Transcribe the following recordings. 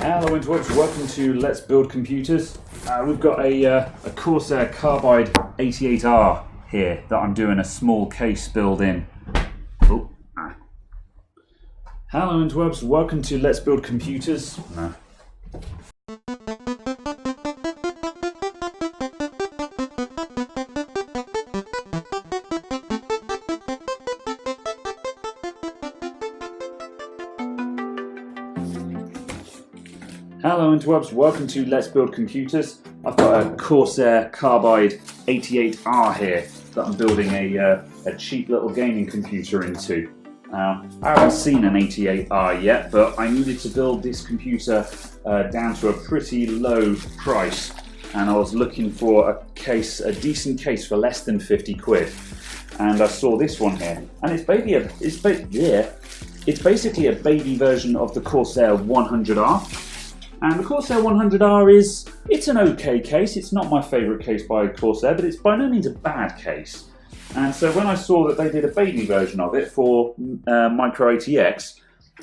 Hello interwebs, welcome to Let's Build Computers. We've got a Corsair Carbide 88R here that I'm doing a small case build in. Oh. Hello interwebs, welcome to Let's Build Computers. No. Hello interwebs, welcome to Let's Build Computers. I've got a Corsair Carbide 88R here that I'm building a cheap little gaming computer into. I haven't seen an 88R yet, but I needed to build this computer down to a pretty low price, and I was looking for a decent case for less than 50 quid. And I saw this one here, and it's basically a baby version of the Corsair 100R. And the Corsair 100R it's an okay case. It's not my favourite case by Corsair, but it's by no means a bad case. And so when I saw that they did a baby version of it for mATX,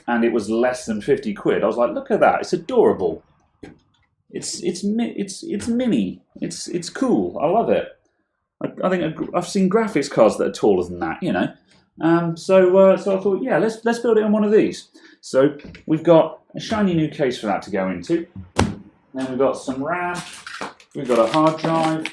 and it was less than 50 quid, I was like, look at that! It's adorable. It's mini. It's cool. I love it. I think I've seen graphics cards that are taller than that, you know. So I thought, yeah, let's build it on one of these. So we've got a shiny new case for that to go into. Then we've got some RAM, we've got a hard drive,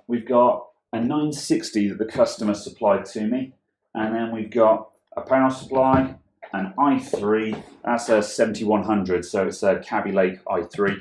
we've got a 960 that the customer supplied to me, and then we've got a power supply, an i3, that's a 7100, so it's a Kaby Lake i3.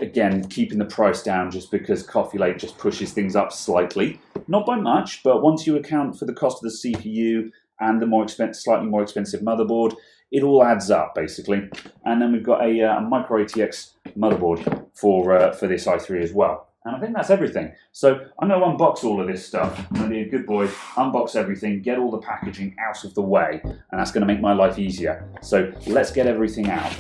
Again, keeping the price down just because Coffee Lake just pushes things up slightly. Not by much, but once you account for the cost of the CPU and the slightly more expensive motherboard, it all adds up, basically. And then we've got a micro ATX motherboard for this i3 as well. And I think that's everything. So I'm going to unbox all of this stuff. I'm going to be a good boy, unbox everything, get all the packaging out of the way, and that's going to make my life easier. So let's get everything out.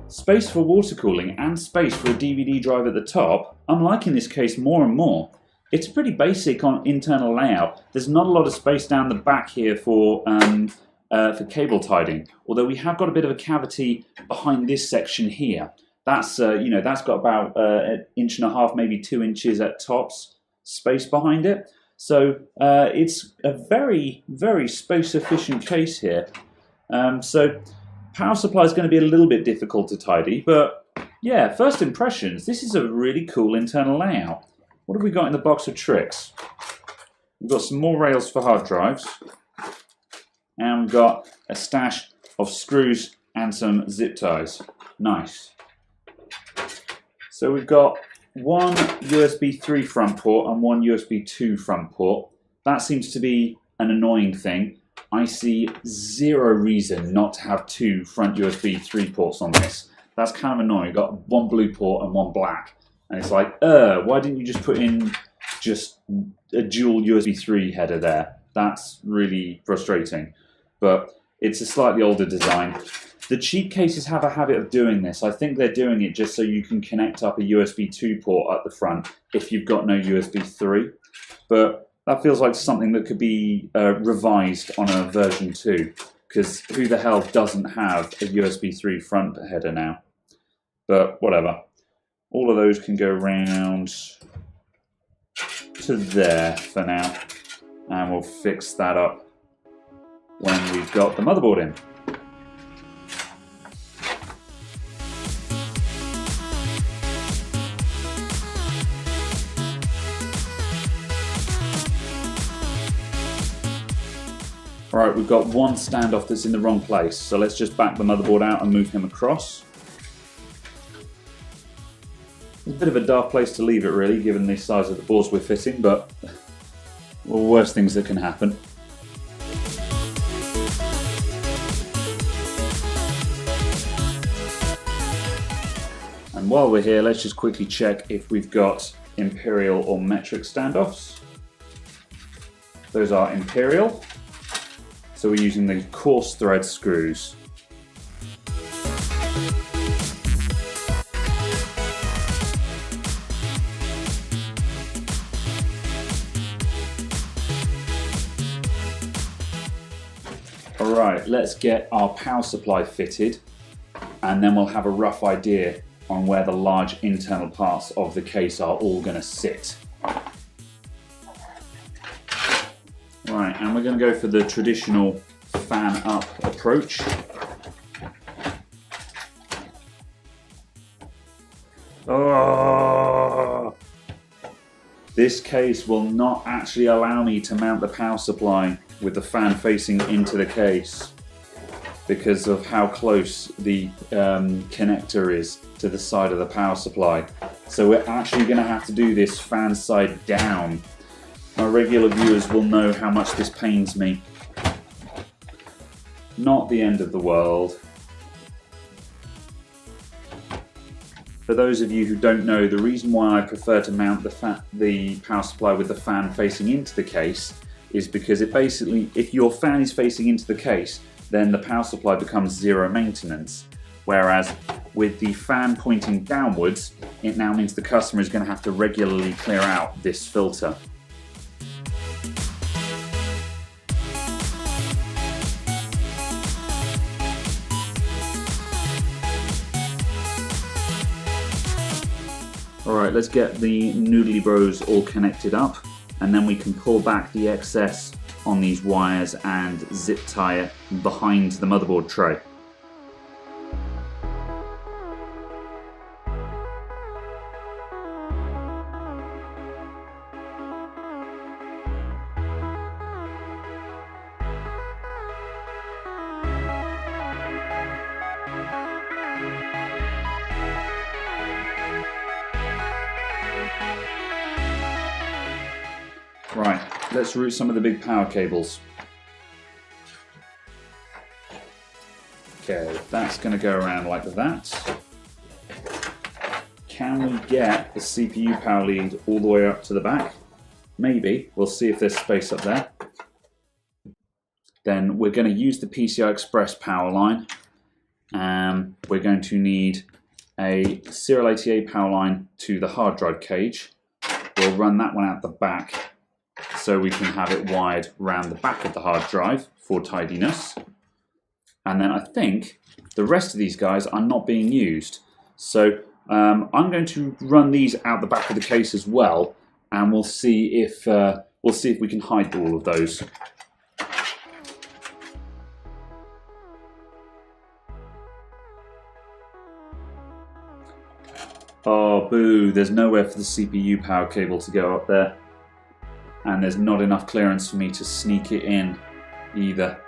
Space for water cooling and space for a DVD drive at the top. I'm liking this case more and more. It's pretty basic on internal layout. There's not a lot of space down the back here for cable tiding, although we have got a bit of a cavity behind this section here. That's that's got about 1.5 inches, maybe 2 inches at tops space behind it. So it's a very, very space efficient case here. Power supply is going to be a little bit difficult to tidy, but yeah, first impressions, this is a really cool internal layout. What have we got in the box of tricks? We've got some more rails for hard drives, and we've got a stash of screws and some zip ties. Nice. So we've got one USB 3 front port and one USB 2 front port. That seems to be an annoying thing. I see zero reason not to have two front USB 3 ports on this. That's kind of annoying. You've got one blue port and one black. And it's like, why didn't you just put in just a dual USB 3 header there? That's really frustrating. But it's a slightly older design. The cheap cases have a habit of doing this. I think they're doing it just so you can connect up a USB 2 port at the front if you've got no USB 3. But that feels like something that could be revised on a version 2, because who the hell doesn't have a USB 3 front header now? But whatever. All of those can go round to there for now, and we'll fix that up when we've got the motherboard in. Right, we've got one standoff that's in the wrong place, so let's just back the motherboard out and move him across. bit of a daft place to leave it really, given the size of the boards we're fitting, but well, worst things that can happen. And while we're here, let's just quickly check if we've got imperial or metric standoffs. Those are imperial, so we're using the coarse thread screws. Alright, let's get our power supply fitted, and then we'll have a rough idea on where the large internal parts of the case are all going to sit. Right, and we're going to go for the traditional fan up approach. Oh! This case will not actually allow me to mount the power supply with the fan facing into the case because of how close the connector is to the side of the power supply. So we're actually going to have to do this fan side down. My regular viewers will know how much this pains me. Not the end of the world. For those of you who don't know, the reason why I prefer to mount the power supply with the fan facing into the case is because it basically, if your fan is facing into the case, then the power supply becomes zero maintenance. Whereas with the fan pointing downwards, it now means the customer is going to have to regularly clear out this filter. Alright, let's get the noodly bros all connected up, and then we can pull back the excess on these wires and zip tie it behind the motherboard tray. Right, let's route some of the big power cables. Okay, that's going to go around like that. Can we get the CPU power lead all the way up to the back? Maybe. We'll see if there's space up there. Then we're going to use the PCI Express power line. We're going to need a serial ATA power line to the hard drive cage. We'll run that one out the back, so we can have it wired around the back of the hard drive for tidiness. And then I think the rest of these guys are not being used. So I'm going to run these out the back of the case as well, and we'll see if we can hide all of those. Oh boo, there's nowhere for the CPU power cable to go up there. And there's not enough clearance for me to sneak it in either.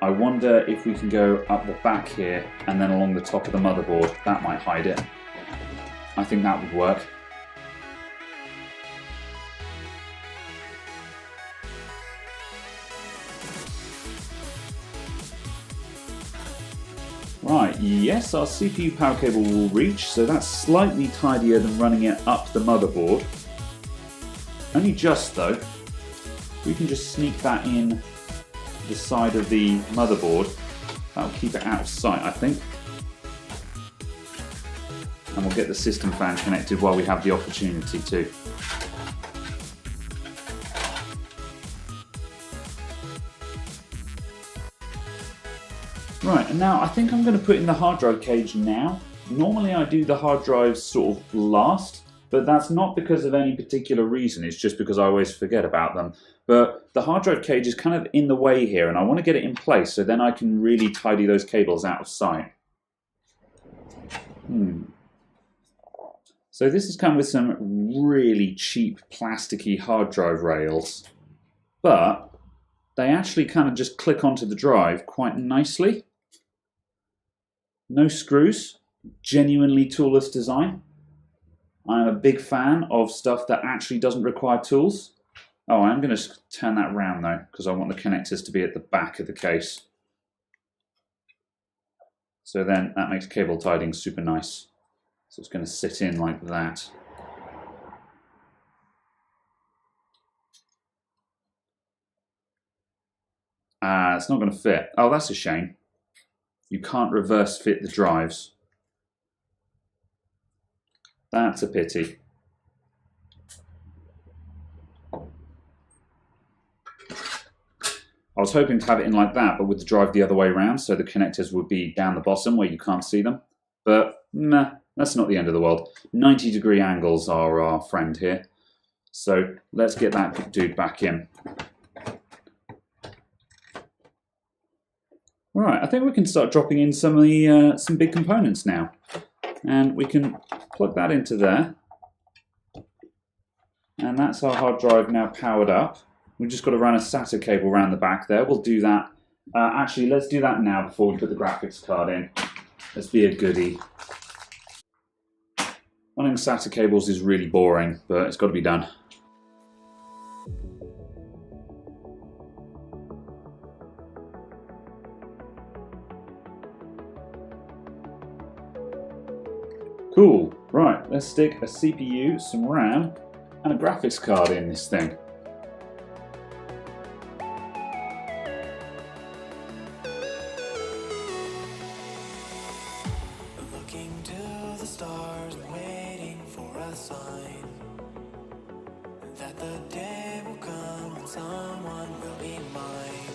I wonder if we can go up the back here and then along the top of the motherboard. That might hide it. I think that would work. Right, yes, our CPU power cable will reach, so that's slightly tidier than running it up the motherboard. Only just though. We can just sneak that in the side of the motherboard. That'll keep it out of sight, I think. And we'll get the system fan connected while we have the opportunity to. Right, and now I think I'm going to put in the hard drive cage now. Normally I do the hard drives sort of last, but that's not because of any particular reason, it's just because I always forget about them. But the hard drive cage is kind of in the way here, and I want to get it in place so then I can really tidy those cables out of sight. So this has come with some really cheap plasticky hard drive rails, but they actually kind of just click onto the drive quite nicely. No screws, genuinely toolless design. I'm a big fan of stuff that actually doesn't require tools. Oh, I'm going to turn that round though, because I want the connectors to be at the back of the case. So then that makes cable tidying super nice. So it's going to sit in like that. It's not going to fit. Oh, that's a shame. You can't reverse fit the drives. That's a pity. I was hoping to have it in like that, but with the drive the other way around, so the connectors would be down the bottom where you can't see them. But nah, that's not the end of the world. 90-degree angles are our friend here. So let's get that dude back in. Right, I think we can start dropping in some of the some big components now, and we can plug that into there, and that's our hard drive now powered up. We've just got to run a SATA cable around the back there. We'll do that. Actually, let's do that now before we put the graphics card in. Let's be a goodie. Running SATA cables is really boring, but it's got to be done. Cool. Right, let's stick a CPU, some RAM, and a graphics card in this thing. Looking to the stars, waiting for a sign that the day will come when someone will be mine.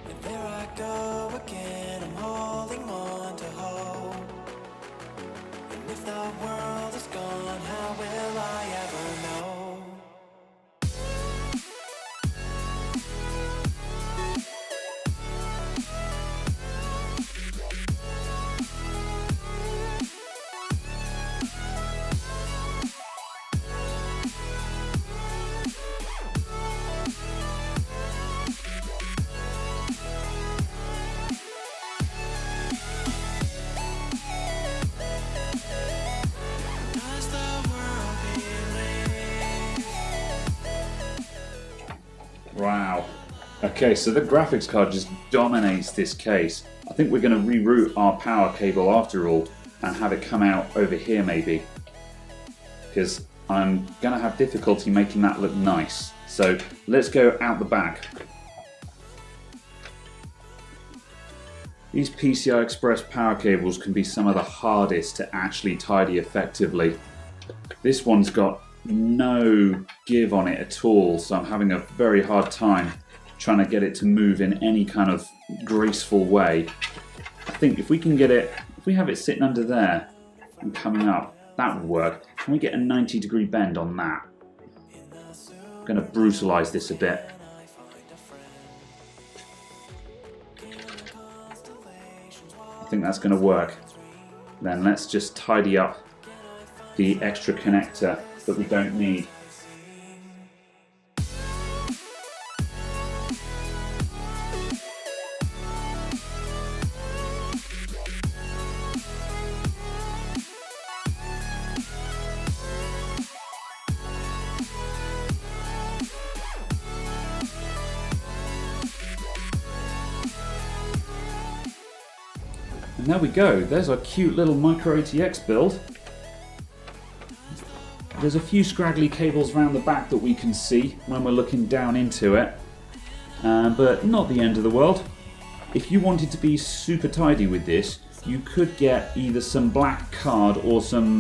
And there I go again, I'm holding on to hope. And if the world is gone, how will I ever know? Wow. Okay, so the graphics card just dominates this case. I think we're going to reroute our power cable after all and have it come out over here maybe, because I'm going to have difficulty making that look nice. So let's go out the back. These PCI Express power cables can be some of the hardest to actually tidy effectively. This one's got no give on it at all, so I'm having a very hard time trying to get it to move in any kind of graceful way. I think if we can get it, if we have it sitting under there and coming up, that would work. Can we get a 90-degree bend on that? I'm going to brutalize this a bit. I think that's going to work. Then let's just tidy up the extra connector that we don't need. And there we go, there's our cute little micro ATX build. There's a few scraggly cables around the back that we can see when we're looking down into it, but not the end of the world. If you wanted to be super tidy with this, you could get either some black card or some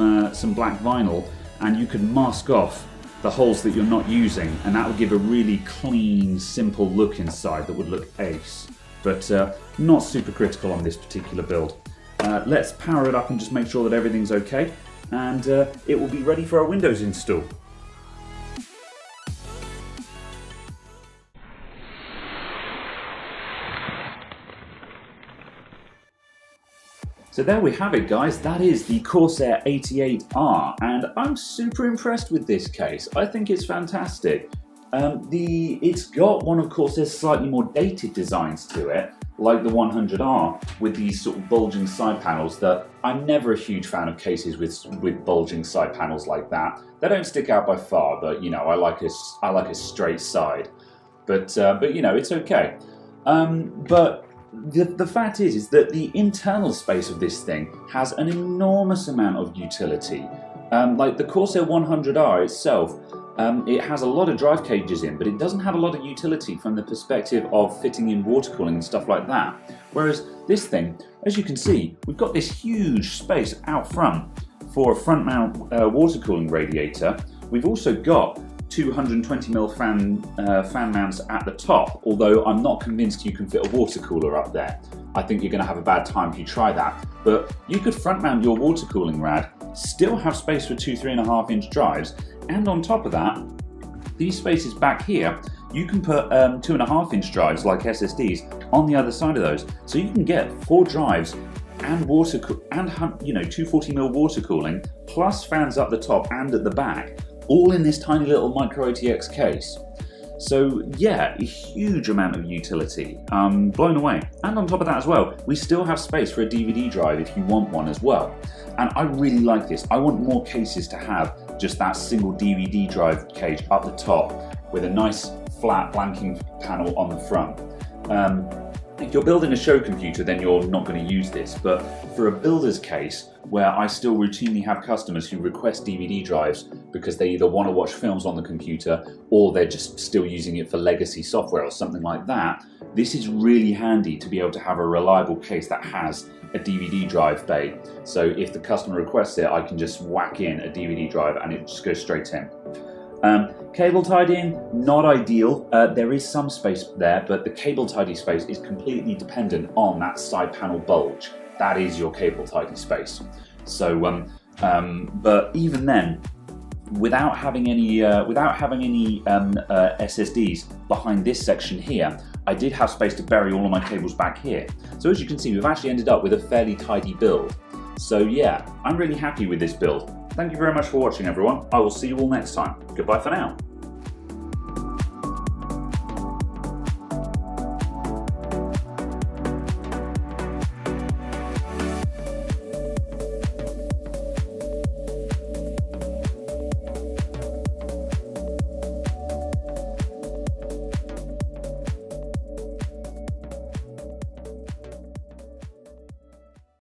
black vinyl, and you could mask off the holes that you're not using, and that would give a really clean, simple look inside that would look ace. But not super critical on this particular build. Let's power it up and just make sure that everything's okay, and it will be ready for our Windows install. So there we have it, guys. That is the Corsair 88R, and I'm super impressed with this case. I think it's fantastic. It's got one of Corsair's slightly more dated designs to it, like the 100R with these sort of bulging side panels, that I'm never a huge fan of cases with bulging side panels like that. They don't stick out by far, but you know, I like a straight side. But you know, it's okay. But the fact is that the internal space of this thing has an enormous amount of utility. Like the Corsair 100R itself, it has a lot of drive cages in, but it doesn't have a lot of utility from the perspective of fitting in water cooling and stuff like that. Whereas this thing, as you can see, we've got this huge space out front for a front mount water cooling radiator. We've also got 220mm fan mounts at the top, although I'm not convinced you can fit a water cooler up there. I think you're going to have a bad time if you try that. But you could front mount your water cooling rad, still have space for two 3.5-inch drives, and on top of that, these spaces back here, you can put 2.5-inch drives like SSDs on the other side of those. So you can get 4 drives and you know, 240mm water cooling, plus fans up the top and at the back, all in this tiny little micro ATX case. So yeah, a huge amount of utility. Blown away. And on top of that as well, we still have space for a DVD drive if you want one as well. And I really like this. I want more cases to have just that single DVD drive cage up the top with a nice flat blanking panel on the front. If you're building a show computer, then you're not going to use this, but for a builder's case, where I still routinely have customers who request DVD drives because they either want to watch films on the computer or they're just still using it for legacy software or something like that, this is really handy to be able to have a reliable case that has a DVD drive bay. So if the customer requests it, I can just whack in a DVD drive and it just goes straight in. Cable tidying, not ideal. There is some space there, but the cable tidy space is completely dependent on that side panel bulge. That is your cable tidy space. So, but even then, without having any SSDs behind this section here, I did have space to bury all of my cables back here. So as you can see, we've actually ended up with a fairly tidy build. So yeah, I'm really happy with this build. Thank you very much for watching, everyone. I will see you all next time. Goodbye for now.